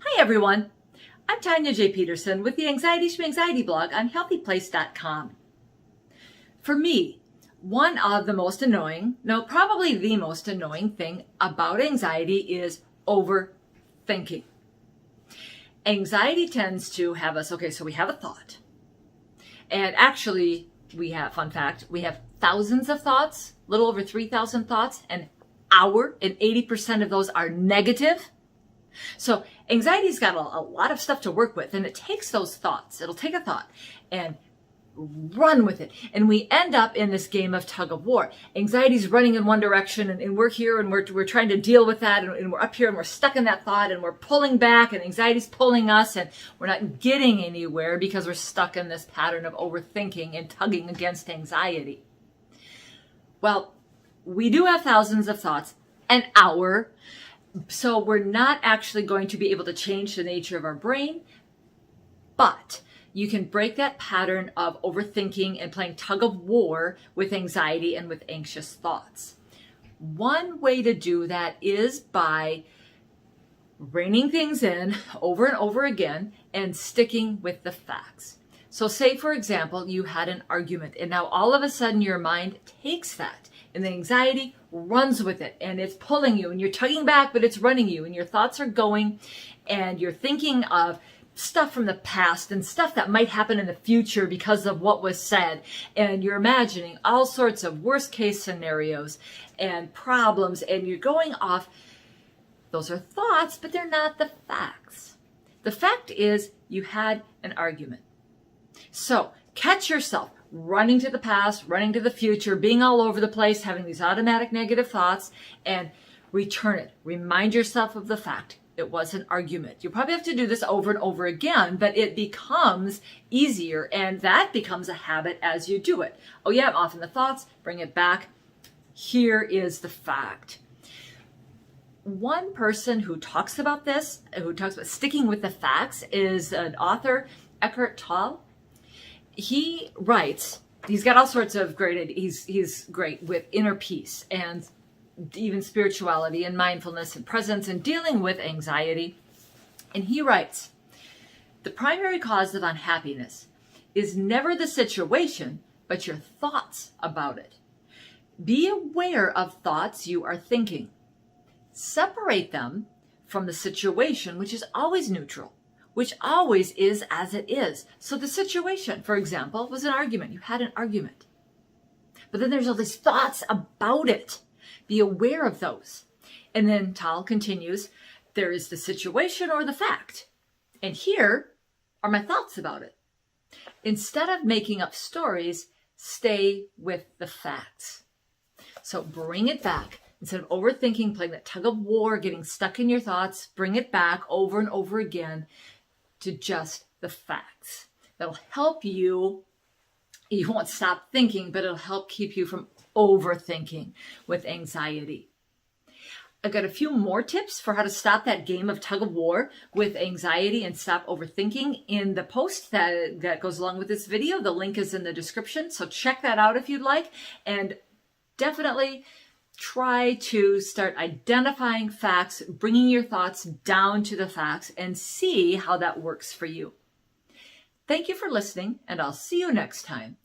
Hi everyone, I'm Tanya J. Peterson with the Anxiety Schmanxiety blog on HealthyPlace.com. For me, one of the most annoying, probably the most annoying thing about anxiety is overthinking. Anxiety tends to have us, so we have a thought. And actually, fun fact, we have thousands of thoughts, a little over 3,000 thoughts, and 80% of those are negative. So anxiety's got a lot of stuff to work with, and it takes those thoughts. It'll take a thought and run with it. And we end up in this game of tug-of-war. Anxiety's running in one direction, and we're here, and we're trying to deal with that, and we're up here, and we're stuck in that thought, and we're pulling back, and anxiety's pulling us, and we're not getting anywhere because we're stuck in this pattern of overthinking and tugging against anxiety. Well, we do have thousands of thoughts an hour. So we're not actually going to be able to change the nature of our brain, but you can break that pattern of overthinking and playing tug of war with anxiety and with anxious thoughts. One way to do that is by reining things in over and over again and sticking with the facts. So say, for example, you had an argument, and now all of a sudden your mind takes that, and the anxiety runs with it, and it's pulling you, and you're tugging back, but it's running you, and your thoughts are going, and you're thinking of stuff from the past and stuff that might happen in the future because of what was said, and you're imagining all sorts of worst case scenarios and problems, and you're going off. Those are thoughts, but they're not the facts. The fact is you had an argument. So catch yourself running to the past, running to the future, being all over the place, having these automatic negative thoughts, and return it. Remind yourself of the fact it was an argument. You probably have to do this over and over again, but it becomes easier, and that becomes a habit as you do it. Oh yeah, I'm off in the thoughts, bring it back. Here is the fact. One person who talks about this, who talks about sticking with the facts, is an author, Eckhart Tolle. He writes, he's got all sorts of he's great with inner peace and even spirituality and mindfulness and presence and dealing with anxiety. And he writes, the primary cause of unhappiness is never the situation, but your thoughts about it. Be aware of thoughts you are thinking. Separate them from the situation, which is always neutral, which always is as it is. So the situation, for example, was an argument. You had an argument. But then there's all these thoughts about it. Be aware of those. And then Tal continues, there is the situation or the fact. And here are my thoughts about it. Instead of making up stories, stay with the facts. So bring it back. Instead of overthinking, playing that tug of war, getting stuck in your thoughts, bring it back over and over again to just the facts. That'll help you. You won't stop thinking, but it'll help keep you from overthinking with anxiety. I've got a few more tips for how to stop that game of tug of war with anxiety and stop overthinking in the post that goes along with this video. The link is in the description, so check that out if you'd like. And definitely try to start identifying facts, bringing your thoughts down to the facts, and see how that works for you. Thank you for listening, and I'll see you next time.